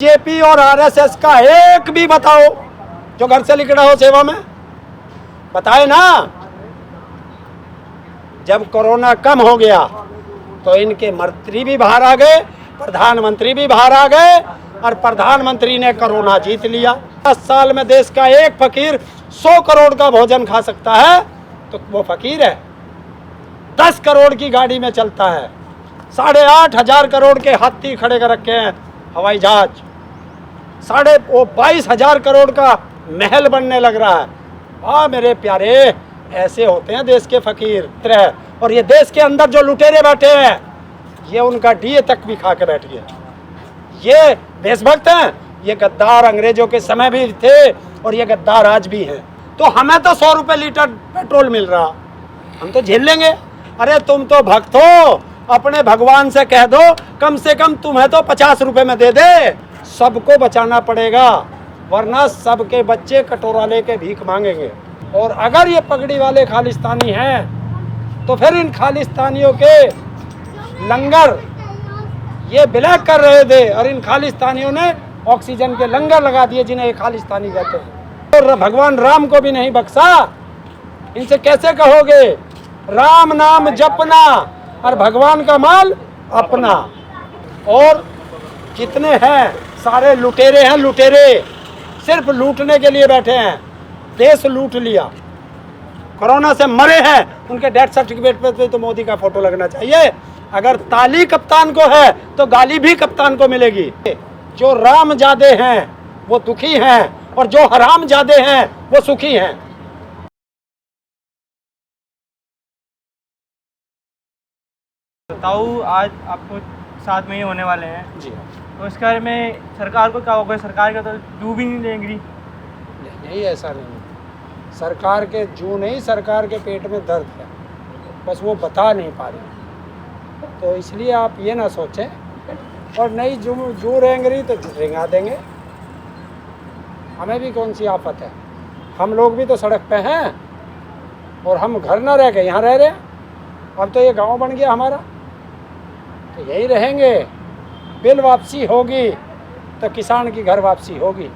BJP और RSS का एक भी बताओ जो घर से निकला हो सेवा में, बताए ना। जब कोरोना कम हो गया तो इनके मंत्री भी बाहर आ गए, प्रधानमंत्री भी बाहर आ गए और प्रधानमंत्री ने कोरोना जीत लिया। 10 साल में देश का एक फकीर 100 करोड़ का भोजन खा सकता है तो वो फकीर है। 10 करोड़ की गाड़ी में चलता है, 8,500 करोड़ के हाथी खड़े कर रखे हैं, हवाई जहाज 22,000 करोड़ का महल बनने लग रहा है। हाँ मेरे प्यारे, ऐसे होते हैं देश के फकीर। और ये देश के अंदर जो लुटेरे बैठे हैं, ये उनका डीए तक भी खा के बैठ गए। ये देशभक्त हैं, ये गद्दार अंग्रेजों के समय भी थे और ये गद्दार आज भी हैं। तो हमें तो 100 रुपये लीटर पेट्रोल मिल रहा, हम तो झेल लेंगे। अरे तुम तो भक्त हो, अपने भगवान से कह दो कम से कम तुम्हें तो 50 रुपये में दे दे। सबको बचाना पड़ेगा, वरना सबके बच्चे कटोरा लेके भीख मांगेंगे। और अगर ये पगड़ी वाले खालिस्तानी हैं तो फिर इन खालिस्तानियों के लंगर ये ब्लैक कर रहे थे और इन खालिस्तानियों ने ऑक्सीजन के लंगर लगा दिए जिन्हें ये खालिस्तानी कहते हैं। और भगवान राम को भी नहीं बख्शा। इनसे कैसे कहोगे राम नाम जपना और भगवान का माल अपना। और कितने हैं, सारे लुटेरे हैं, लुटेरे सिर्फ लूटने के लिए बैठे हैं। देश लूट लिया, कोरोना से मरे हैं, उनके डेथ सर्टिफिकेट पे तो मोदी का फोटो लगना चाहिए। अगर ताली कप्तान को है तो गाली भी कप्तान को मिलेगी। जो राम जादे हैं वो दुखी हैं और जो हराम जादे हैं वो सुखी हैं। बताओ, आज आपको 7 महीने होने वाले हैं जी, तो इसके बारे में सरकार को क्या होगा? सरकार का तो डूब ही नहीं देंगी। नहीं ऐसा नहीं, सरकार के जू नहीं, सरकार के पेट में दर्द है, बस वो बता नहीं पा रही। तो इसलिए आप ये ना सोचें, और नहीं जू रेंगरी तो रेंगा देंगे। हमें भी कौन सी आफत है, हम लोग भी तो सड़क पे हैं और हम घर ना रह के यहाँ रह रहे हैं। अब तो ये गांव बन गया हमारा, तो यही रहेंगे। बिल वापसी होगी तो किसान की घर वापसी होगी,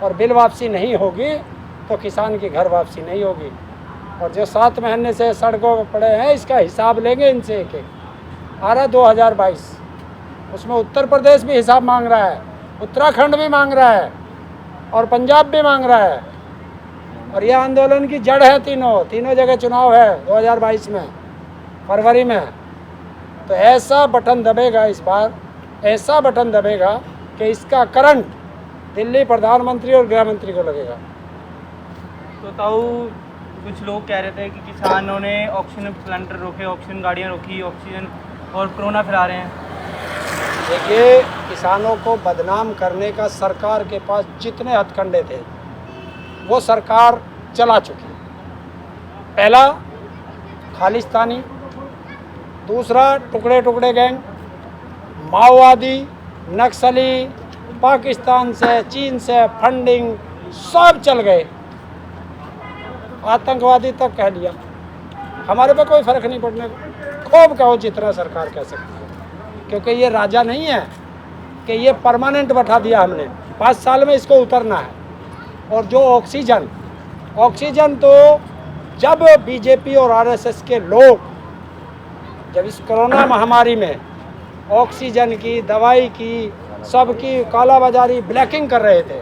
और बिल वापसी नहीं होगी तो किसान की घर वापसी नहीं होगी। और जो 7 महीने से सड़कों पर पड़े हैं, इसका हिसाब लेंगे इनसे एक एक। आ रहा 2022, उसमें उत्तर प्रदेश भी हिसाब मांग रहा है, उत्तराखंड भी मांग रहा है और पंजाब भी मांग रहा है। और यह आंदोलन की जड़ है, तीनों जगह चुनाव है 2022 में, फरवरी में। तो ऐसा बटन दबेगा इस बार, ऐसा बटन दबेगा कि इसका करंट दिल्ली प्रधानमंत्री और गृह मंत्री को लगेगा। तो ताऊ, कुछ लोग कह रहे थे कि किसानों ने ऑक्सीजन सिलेंडर रोके, ऑक्सीजन गाड़ियाँ रोकी, ऑक्सीजन और कोरोना फैला रहे हैं। देखिए, किसानों को बदनाम करने का सरकार के पास जितने हथकंडे थे वो सरकार चला चुकी। पहला खालिस्तानी, दूसरा टुकड़े टुकड़े गैंग, माओवादी, नक्सली, पाकिस्तान से चीन से फंडिंग सब चल गए, आतंकवादी तक कह लिया। हमारे पे कोई फ़र्क नहीं पड़ने को, खूब कहो जितना सरकार कह सकती है, क्योंकि ये राजा नहीं है कि ये परमानेंट बैठा दिया हमने। 5 साल में इसको उतरना है। और जो ऑक्सीजन तो जब बीजेपी और आरएसएस के लोग जब इस कोरोना महामारी में ऑक्सीजन की, दवाई की, सबकी कालाबाजारी, ब्लैकिंग कर रहे थे,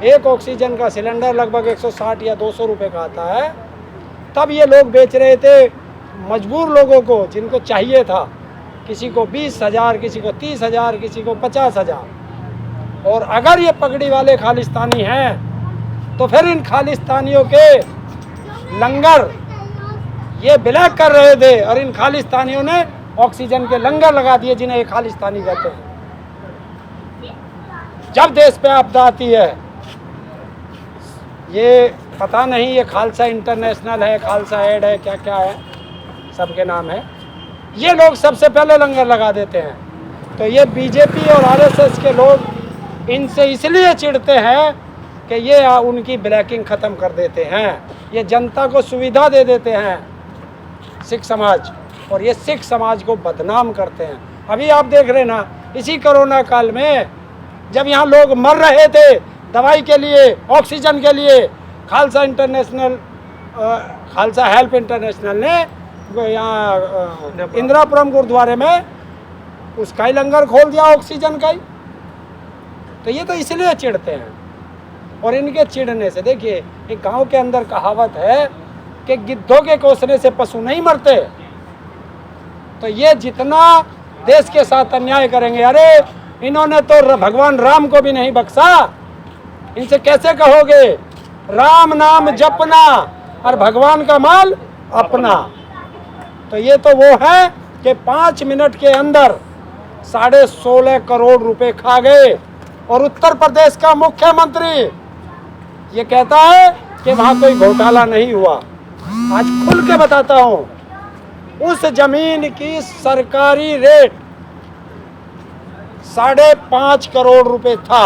एक ऑक्सीजन का सिलेंडर लगभग 160 या 200 रुपये का आता है, तब ये लोग बेच रहे थे मजबूर लोगों को जिनको चाहिए था। किसी को 20,000, किसी को 30,000, किसी को 50,000। और अगर ये पगड़ी वाले खालिस्तानी हैं तो फिर इन खालिस्तानियों के लंगर ये ब्लैक कर रहे थे और इन खालिस्तानियों ने ऑक्सीजन के लंगर लगा दिए जिन्हें ये खालिस्तानी कहते हैं। जब देश पे आपदा आती है, ये पता नहीं ये खालसा इंटरनेशनल है, खालसा एड है, क्या क्या है, सबके नाम है, ये लोग सबसे पहले लंगर लगा देते हैं। तो ये बीजेपी और आरएसएस के लोग इनसे इसलिए चिढ़ते हैं कि ये उनकी ब्लैकिंग ख़त्म कर देते हैं, ये जनता को सुविधा दे देते हैं सिख समाज, और ये सिख समाज को बदनाम करते हैं। अभी आप देख रहे ना, इसी कोरोना काल में जब यहाँ लोग मर रहे थे दवाई के लिए, ऑक्सीजन के लिए, Khalsa international, Khalsa help international ने यहाँ इंदिरापुरम गुरुद्वारे में उसका ही लंगर खोल दिया ऑक्सीजन का ही। तो ये तो इसलिए चिढ़ते हैं। और इनके चिढ़ने से देखिए, एक गांव के अंदर कहावत है कि गिद्धों के कोसने से पशु नहीं मरते। तो ये जितना देश के साथ अन्याय करेंगे, अरे इन्होंने तो भगवान राम को भी नहीं बख्शा, इनसे कैसे कहोगे राम नाम जपना और भगवान का माल अपना। तो ये तो वो है कि 5 मिनट के अंदर 16.5 करोड़ रुपए खा गए। और उत्तर प्रदेश का मुख्यमंत्री ये कहता है कि वहां कोई घोटाला नहीं हुआ। आज खुल के बताता हूं, उस जमीन की सरकारी रेट 5.5 करोड़ रुपए था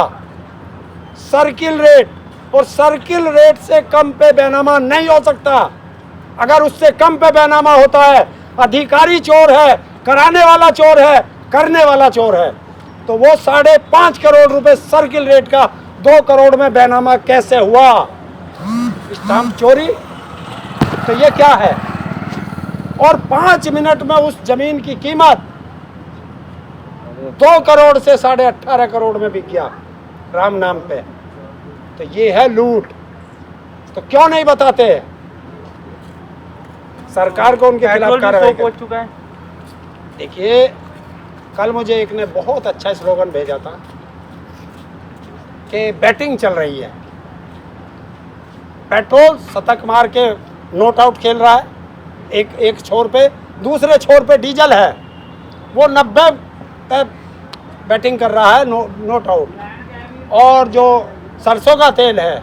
सर्किल रेट, और सर्किल रेट से कम पे बैनामा नहीं हो सकता। अगर उससे कम पे बैनामा होता है, अधिकारी चोर है, कराने वाला चोर है, करने वाला चोर है। तो वो 5.5 करोड़ रुपए सर्किल रेट का 2 करोड़ में बैनामा कैसे हुआ? स्टाम्प चोरी। तो ये क्या है? और 5 मिनट में उस जमीन की कीमत 2 करोड़ से 18.5 करोड़ में बिक गया राम नाम पे। तो ये है लूट। तो क्यों नहीं बताते सरकार को उनके खिलाफ कार्रवाई पहुंच चुका है। देखिए, कल मुझे एक ने बहुत अच्छा स्लोगन भेजा था कि बैटिंग चल रही है, पेट्रोल शतक मार के नोट आउट खेल रहा है एक छोर पे, दूसरे छोर पे डीजल है, वो 90 पे बैटिंग कर रहा है, नोट आउट। और जो सरसों का तेल है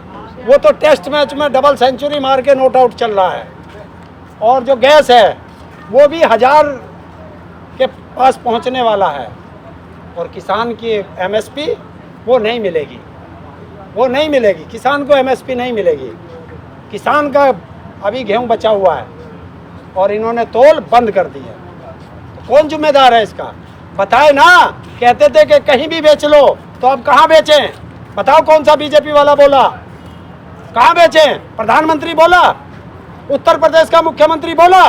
वो तो टेस्ट मैच में डबल सेंचुरी मार के नोट आउट चल रहा है। और जो गैस है वो भी 1000 के पास पहुंचने वाला है। और किसान की एमएसपी वो नहीं मिलेगी, वो नहीं मिलेगी। किसान को एमएसपी नहीं मिलेगी। किसान का अभी गेहूं बचा हुआ है और इन्होंने तोल बंद कर दी है। तो कौन जिम्मेदार है इसका? बताए ना, कहते थे कि कहीं भी बेच लो, तो अब कहाँ बेचें? बताओ कौन सा बीजेपी वाला बोला? कहाँ बेचें? प्रधानमंत्री बोला? उत्तर प्रदेश का मुख्यमंत्री बोला?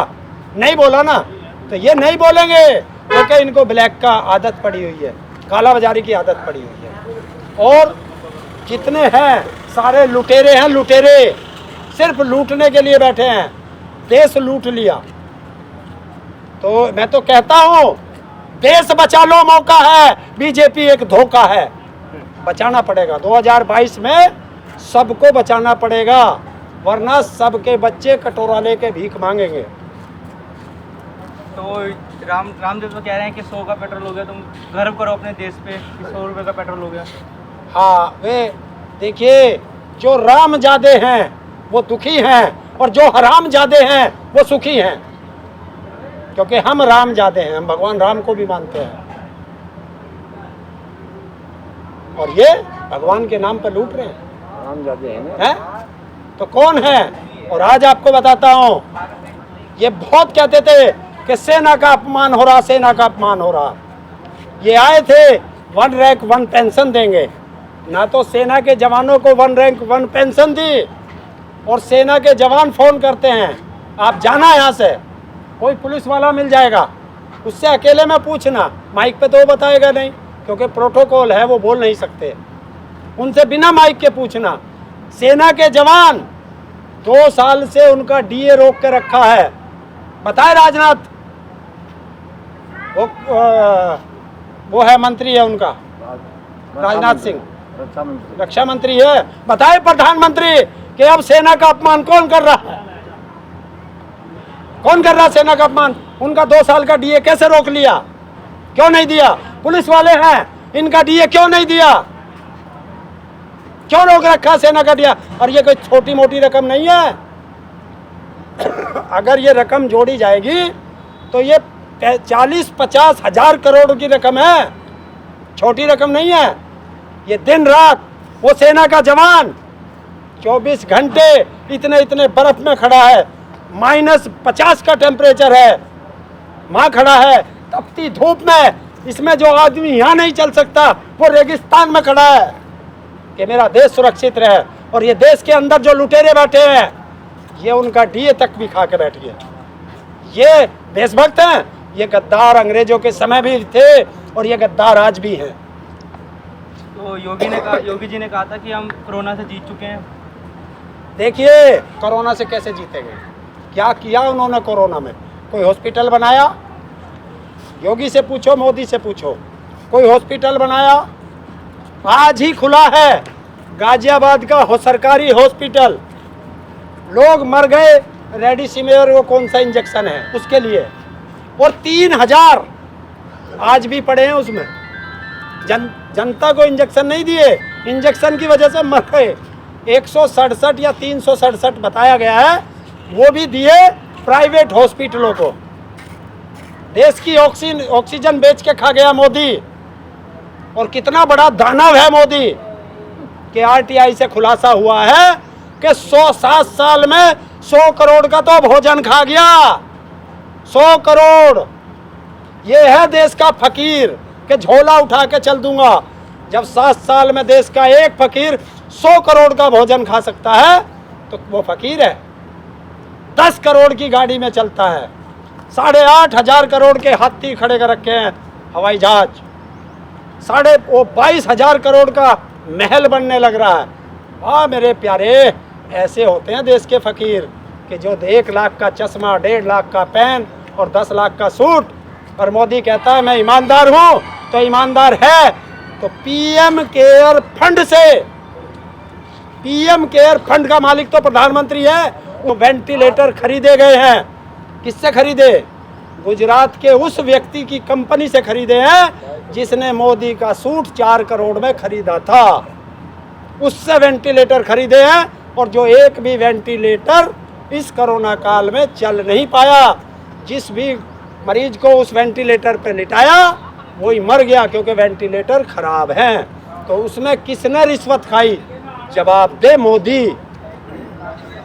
नहीं बोला ना। तो ये नहीं बोलेंगे क्योंकि इनको ब्लैक का आदत पड़ी हुई है, काला बाजारी की आदत पड़ी हुई है। और जितने हैं सारे लुटेरे हैं, लुटेरे सिर्फ लूटने के लिए बैठे हैं। देश लूट लिया। तो मैं तो कहता हूं, देश बचा लो, मौका है। बीजेपी एक धोखा है, बचाना पड़ेगा। 2022 में सबको बचाना पड़ेगा, वरना सबके बच्चे कटोरा लेके भीख मांगेंगे। तो रामदेव तो कह रहे हैं कि 100 का पेट्रोल हो गया, तुम गर्व करो अपने देश पे कि 100 रुपये का पेट्रोल हो गया। हाँ, वे देखिए, जो राम जादे हैं वो दुखी हैं और जो हराम जादे हैं वो सुखी हैं। क्योंकि हम राम जादे हैं, हम भगवान राम को भी मानते हैं। और ये भगवान के नाम पर लूट रहे हैं, राम जादे हैं। तो कौन है? और आज आपको बताता हूं, ये बहुत कहते थे कि सेना का अपमान हो रहा, सेना का अपमान हो रहा। ये आए थे 1 रैंक 1 पेंशन देंगे, ना तो सेना के जवानों को 1 रैंक 1 पेंशन दी। और सेना के जवान फोन करते हैं, आप जाना यहाँ से, कोई पुलिस वाला मिल जाएगा, उससे अकेले में पूछना। माइक पे तो वो बताएगा नहीं, क्योंकि प्रोटोकॉल है, वो बोल नहीं सकते। उनसे बिना माइक के पूछना। सेना के जवान 2 साल से उनका डीए रोक के रखा है। बताए राजनाथ, वो है मंत्री है उनका, राजनाथ सिंह रक्षा मंत्री है। बताए प्रधानमंत्री कि अब सेना का अपमान कौन कर रहा है? कौन कर रहा है सेना का अपमान? उनका 2 साल का डीए कैसे रोक लिया? क्यों नहीं दिया? पुलिस वाले हैं, इनका डीए क्यों नहीं दिया? क्यों रोक रखा सेना का डीए? और ये कोई छोटी मोटी रकम नहीं है। अगर ये रकम जोड़ी जाएगी तो ये 40-50 हजार करोड़ की रकम है, छोटी रकम नहीं है। ये दिन रात वो सेना का जवान 24 घंटे इतने इतने बर्फ में खड़ा है, -50 का टेम्परेचर है, वहाँ खड़ा है तपती धूप में, इसमें जो आदमी यहाँ नहीं चल सकता वो रेगिस्तान में खड़ा है कि मेरा देश सुरक्षित रहे। और ये देश के अंदर जो लुटेरे बैठे हैं, ये उनका डीए तक भी खा के बैठ गया। ये देशभक्त हैं, ये गद्दार अंग्रेजों के समय भी थे और ये गद्दार आज भी हैं। तो योगी जी ने कहा था कि हम कोरोना से जीत चुके हैं। देखिए कोरोना से कैसे जीतेंगे, क्या किया उन्होंने कोरोना में? कोई हॉस्पिटल बनाया? योगी से पूछो, मोदी से पूछो, कोई हॉस्पिटल बनाया? आज ही खुला है गाजियाबाद का सरकारी हॉस्पिटल। लोग मर गए रेमडेसिविर, वो कौन सा इंजेक्शन है उसके लिए, और 3000 आज भी पड़े हैं उसमें। जनता को इंजेक्शन नहीं दिए, इंजेक्शन की वजह से मर गए। 167 या 367 बताया गया है, वो भी दिए प्राइवेट हॉस्पिटलों को। देश की ऑक्सीजन बेच के खा गया मोदी। और कितना बड़ा दानव है मोदी कि आरटीआई से खुलासा हुआ है कि 107 साल में 100 करोड़ का तो भोजन खा गया। 100 करोड़। ये है देश का फकीर कि झोला उठा के चल दूंगा। जब 7 साल में देश का एक फकीर 100 करोड़ का भोजन खा सकता है तो वो फकीर है। 10 करोड़ की गाड़ी में चलता है। 8,500 करोड़ के हाथी खड़े कर रखे हैं हवाई जहाज। 22,000 करोड़ का महल बनने लग रहा है। हाँ मेरे प्यारे, ऐसे होते हैं देश के फकीर कि जो 1 लाख का चश्मा, 1.5 लाख का पेन और 10 लाख का सूट। और मोदी कहता है मैं ईमानदार हूँ, तो ईमानदार है तो पीएम केयर फंड से, पीएम केयर फंड का मालिक तो प्रधानमंत्री है। वो वेंटिलेटर खरीदे गए हैं। किससे खरीदे? गुजरात के उस व्यक्ति की कंपनी से खरीदे हैं जिसने मोदी का सूट 4 करोड़ में खरीदा था। उससे वेंटिलेटर खरीदे हैं। और जो एक भी वेंटिलेटर इस कोरोना काल में चल नहीं पाया, जिस भी मरीज को उस वेंटिलेटर पर लिटाया वही मर गया क्योंकि वेंटिलेटर खराब हैं। तो उसमें किसने रिश्वत खाई? जवाब दे मोदी।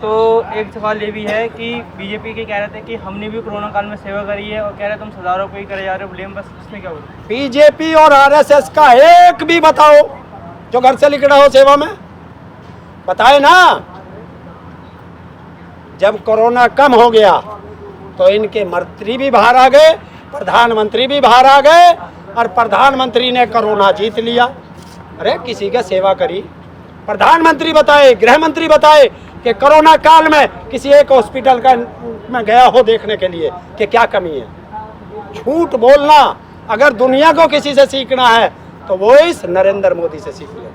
तो एक सवाल ये भी है कि बीजेपी के कह रहे थे कि हमने भी कोरोना काल में सेवा करी है और कह रहे तुम हजारों को ही करे जा रहे हो ब्लेम, बस इसमें क्या बोलो? बीजेपी और आरएसएस का एक भी बताओ जो घर से निकला हो सेवा में, बताए ना। जब कोरोना कम हो गया तो इनके मंत्री भी बाहर आ गए, प्रधानमंत्री भी बाहर आ गए और प्रधानमंत्री ने कोरोना जीत लिया। अरे किसी का सेवा करी? प्रधानमंत्री बताए, गृह मंत्री बताए कि कोरोना काल में किसी एक हॉस्पिटल का में गया हो देखने के लिए कि क्या कमी है। झूठ बोलना अगर दुनिया को किसी से सीखना है तो वो इस नरेंद्र मोदी से सीख ले।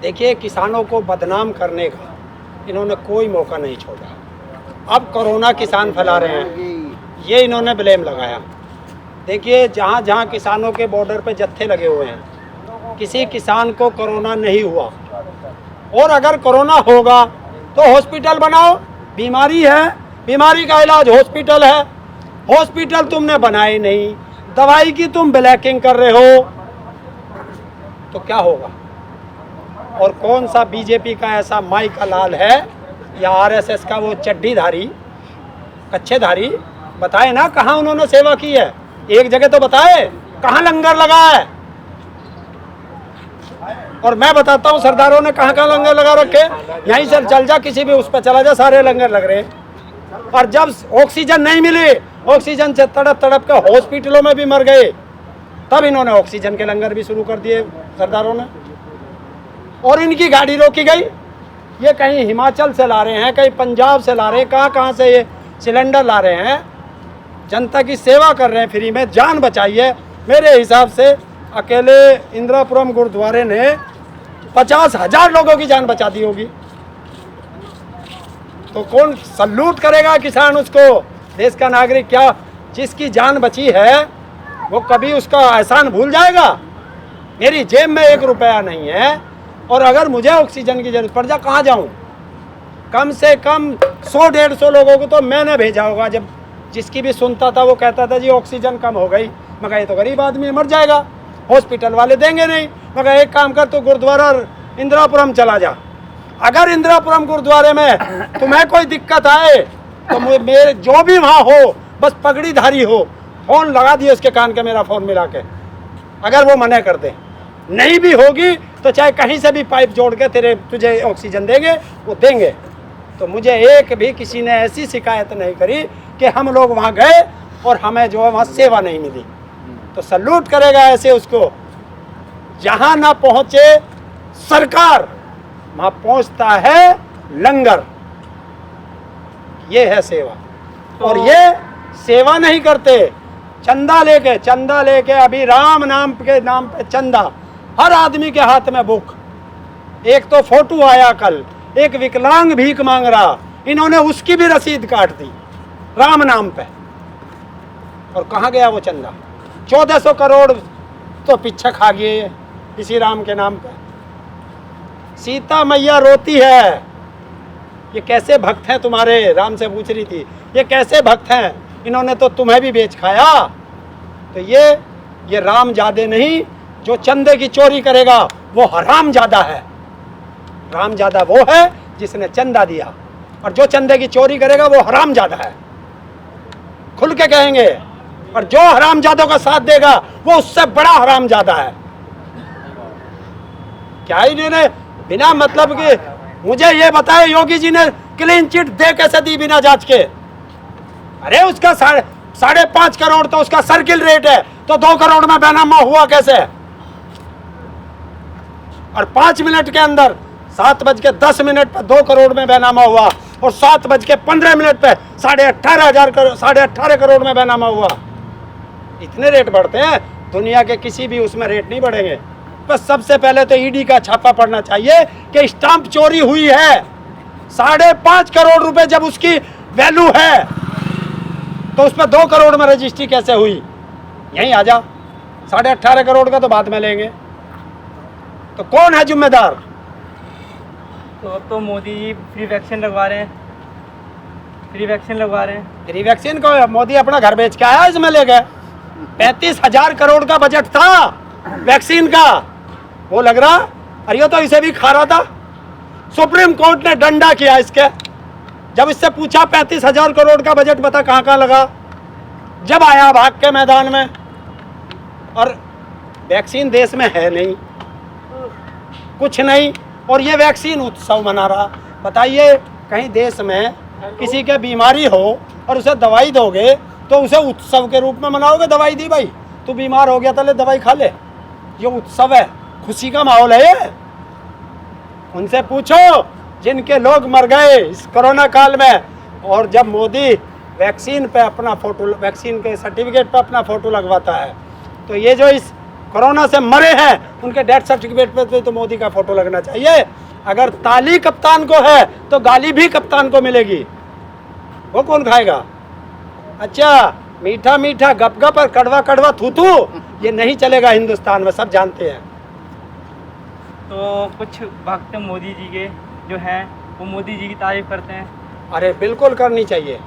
देखिए किसानों को बदनाम करने का इन्होंने कोई मौका नहीं छोड़ा। अब कोरोना किसान फैला रहे हैं, ये इन्होंने ब्लेम लगाया। देखिए जहाँ जहाँ किसानों के बॉर्डर पे जत्थे लगे हुए हैं, किसी किसान को कोरोना नहीं हुआ। और अगर कोरोना होगा तो हॉस्पिटल बनाओ। बीमारी है, बीमारी का इलाज हॉस्पिटल है। हॉस्पिटल तुमने बनाए नहीं, दवाई की तुम ब्लैकिंग कर रहे हो, तो क्या होगा? और कौन सा बीजेपी का ऐसा माई का लाल है या आरएसएस का वो चड्डीधारी, कच्छेधारी, बताए ना कहाँ उन्होंने सेवा की है? एक जगह तो बताए कहाँ लंगर लगा है। और मैं बताता हूँ सरदारों ने कहाँ कहाँ लंगर लगा रखे। यहीं से चल जा, किसी भी उस पर चला जा, सारे लंगर लग रहे। और जब ऑक्सीजन नहीं मिली, ऑक्सीजन से तड़प तड़प के हॉस्पिटलों में भी मर गए, तब इन्होंने ऑक्सीजन के लंगर भी शुरू कर दिए सरदारों ने। और इनकी गाड़ी रोकी गई। ये कहीं हिमाचल से ला रहे हैं, कहीं पंजाब से ला रहे हैं, कहाँ कहाँ से ये सिलेंडर ला रहे हैं। जनता की सेवा कर रहे हैं फ्री में, जान बचाइए। मेरे हिसाब से अकेले इंदिरापुरम गुरुद्वारे ने 50,000 लोगों की जान बचा दी होगी। तो कौन सल्यूट करेगा किसान उसको? देश का नागरिक क्या जिसकी जान बची है वो कभी उसका एहसान भूल जाएगा? मेरी जेब में 1 रुपया नहीं है और अगर मुझे ऑक्सीजन की जरूरत पड़ जाए कहाँ जाऊँ? कम से कम 100-150 लोगों को तो मैंने भेजा होगा। जब जिसकी भी सुनता था वो कहता था जी ऑक्सीजन कम हो गई। मगर ये तो गरीब आदमी मर जाएगा, हॉस्पिटल वाले देंगे नहीं। मगर एक काम कर, तो गुरुद्वारा इंदिरापुरम चला जा। अगर इंदिरापुरम गुरुद्वारे में तुम्हें कोई दिक्कत आए तो मेरे जो भी वहाँ हो, बस पगड़ीधारी हो, फ़ोन लगा दिए उसके कान के, मेरा फ़ोन मिला के अगर वो मना कर दे, नहीं भी होगी तो चाहे कहीं से भी पाइप जोड़ के तुझे ऑक्सीजन देंगे, वो देंगे। तो मुझे एक भी किसी ने ऐसी शिकायत नहीं करी कि हम लोग वहाँ गए और हमें जो है वहाँ सेवा नहीं मिली। तो सल्यूट करेगा ऐसे उसको। जहाँ ना पहुँचे सरकार, वहाँ पहुँचता है लंगर। ये है सेवा। और ये सेवा नहीं करते, चंदा लेके अभी राम नाम के नाम पे चंदा, हर आदमी के हाथ में बुक। एक तो फोटो आया कल, एक विकलांग भीख मांग रहा, इन्होंने उसकी भी रसीद काट दी राम नाम पे। और कहाँ गया वो चंदा? 1400 करोड़ तो पीछे खा गए इसी राम के नाम पे। सीता मैया रोती है, ये कैसे भक्त हैं तुम्हारे? राम से पूछ रही थी, ये कैसे भक्त हैं? इन्होंने तो तुम्हें भी बेच खाया। तो ये राम जादे नहीं, जो चंदे की चोरी करेगा वो हराम जादा है। राम जादा वो है जिसने चंदा दिया, और जो चंदे की चोरी करेगा वो हराम जादा है। खुल के कहेंगे। और जो हराम जादों का साथ देगा वो उससे बड़ा हराम जादा है। क्या इन्होंने बिना मतलब के, मुझे ये बताए योगी जी ने क्लीन चिट दे कैसे दी बिना जांच के? अरे उसका 5.5 करोड़ तो उसका सर्किल रेट है, तो 2 करोड़ में बैनामा हुआ कैसे? और 5 मिनट के अंदर 7:10 पर 2 करोड़ में बैनामा हुआ, और 7:15 पे 18.5 करोड़ में बैनामा हुआ। इतने रेट बढ़ते हैं, दुनिया के किसी भी उसमें रेट नहीं बढ़ेंगे। बस सबसे पहले तो ईडी का छापा पड़ना चाहिए कि स्टाम्प चोरी हुई है। 5.5 करोड़ रुपए जब उसकी वैल्यू है, तो उस पर 2 करोड़ में रजिस्ट्री कैसे हुई? यहीं आ जा। 18.5 करोड़ का तो बाद में लेंगे। तो कौन है जिम्मेदार? तो अब तो मोदी जी फ्री वैक्सीन लगवा रहे हैं, फ्री वैक्सीन को मोदी अपना घर बेच के आया, इसमें ले गए। 35,000 करोड़ का बजट था वैक्सीन का, वो लग रहा, अरे ये तो इसे भी खा रहा था। सुप्रीम कोर्ट ने डंडा किया इसके। जब इससे पूछा 35,000 करोड़ का बजट बता कहाँ कहाँ लगा, जब आया भाग के मैदान में। और वैक्सीन देश में है नहीं, कुछ नहीं, और ये वैक्सीन उत्सव मना रहा। बताइए, कहीं देश में किसी के बीमारी हो और उसे दवाई दोगे तो उसे उत्सव के रूप में मनाओगे? दवाई दी भाई, तू बीमार हो गया तो ले दवाई खा ले। ये उत्सव है, खुशी का माहौल है ये। उनसे पूछो जिनके लोग मर गए इस कोरोना काल में, और जब मोदी वैक्सीन पे अपना फोटो, वैक्सीन के सर्टिफिकेट पे अपना फोटो लगवाता है, तो ये जो इस कोरोना से मरे हैं उनके डेथ सर्टिफिकेट पे तो मोदी का फोटो लगना चाहिए। अगर ताली कप्तान को है तो गाली भी कप्तान को मिलेगी। वो कौन खाएगा? अच्छा, मीठा मीठा गप गप और कड़वा कड़वा थू थू, ये नहीं चलेगा हिंदुस्तान में, सब जानते हैं। तो कुछ भक्त मोदी जी के जो हैं वो मोदी जी की तारीफ करते हैं। अरे बिल्कुल करनी चाहिए,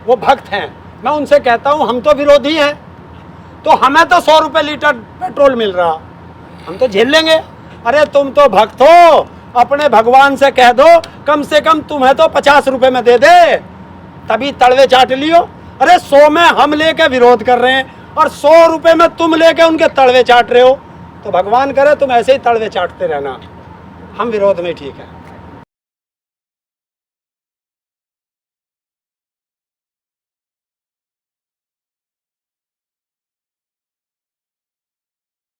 वो भक्त हैं। मैं उनसे कहता हूँ हम तो विरोधी हैं, तो हमें तो 100 रुपये लीटर पेट्रोल मिल रहा, हम तो झेल लेंगे। अरे तुम तो भक्त हो, अपने भगवान से कह दो कम से कम तुम्हें तो 50 रुपये में दे दे, तभी तड़वे चाट लियो। अरे 100 में हम लेके विरोध कर रहे हैं और 100 रुपये में तुम लेके उनके तड़वे चाट रहे हो, तो भगवान करे तुम ऐसे ही तड़वे चाटते रहना। हम विरोध में ठीक है।